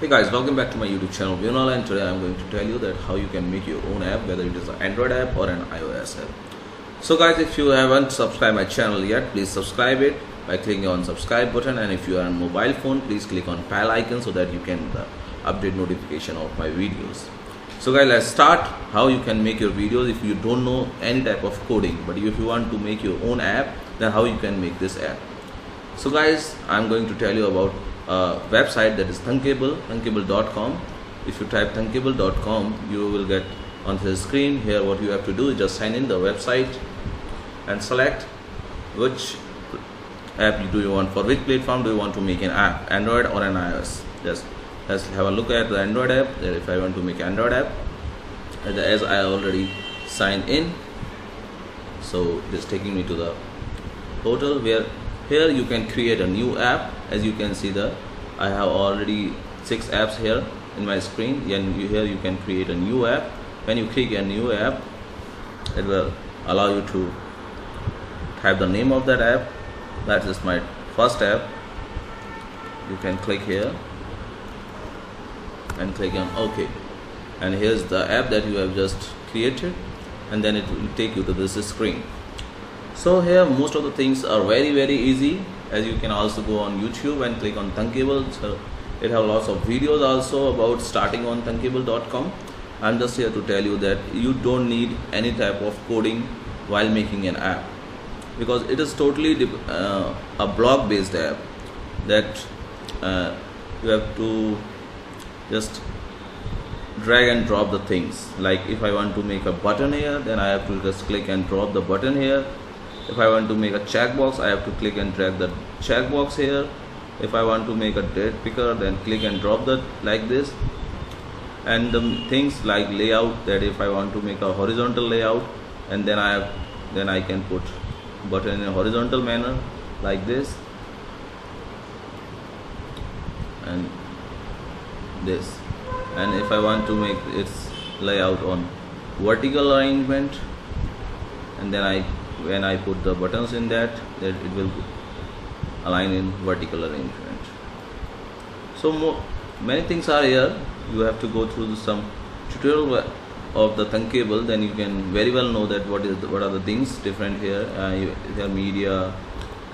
Guys, welcome back to my YouTube channel Vinal, and today I'm going to tell you that how you can make your own app, whether it is an Android app or an iOS app. So guys, if you haven't subscribed my channel yet, please subscribe it by clicking on subscribe button, and if you are on mobile phone, please click on bell icon so that you can update notification of my videos. So guys, let's start how you can make your videos. If you don't know any type of coding, but if you want to make your own app, then how you can make this app. So guys, I'm going to tell you about a website that is Thunkable.com. If you type Thunkable.com, you will get on the screen here. What you have to do is just sign in the website and select which app do you want, for which platform do you want to make an app, Android or an iOS. Just let's have a look at the Android app. If I want to make Android app, as I already signed in, so it is taking me to the portal where here you can create a new app. As you can see, I have already 6 apps here in my screen, and here you can create a new app. When you click a new app, it will allow you to type the name of that app. That is my first app. You can click here and click on OK, and here's the app that you have just created, and then it will take you to this screen. So here most of the things are very easy. As you can also go on YouTube and click on Thunkable. So it have lots of videos also about starting on Thunkable.com. I'm just here to tell you that you don't need any type of coding while making an app, because it is totally a blog based app that you have to just drag and drop the things. Like if I want to make a button here, then I have to just click and drop the button here. If I want to make a checkbox, I have to click and drag the checkbox here. If I want to make a date picker, then click and drop that like this. And the things like layout, that if I want to make a horizontal layout, and then I can put button in a horizontal manner like this and this. And if I want to make its layout on vertical arrangement, and then when I put the buttons in that it will align in vertical arrangement. So many things are here. You have to go through some tutorial of the Thunkable, then you can very well know that what are the things different here. There are media,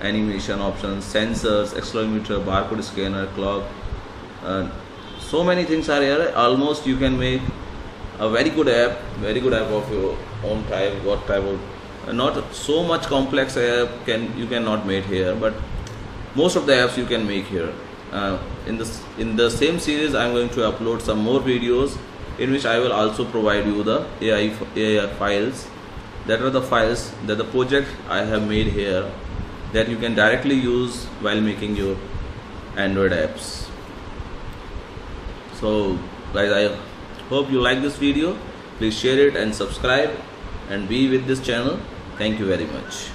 animation options, sensors, accelerometer, barcode scanner, clock. So many things are here. Almost you can make a very good app of your own type. What type of, not so much complex app you cannot make here, but most of the apps you can make here. In the same series, I'm going to upload some more videos in which I will also provide you the AI files. That are the files that the project I have made here that you can directly use while making your Android apps. So guys, I hope you like this video. Please share it and subscribe and be with this channel. Thank you very much.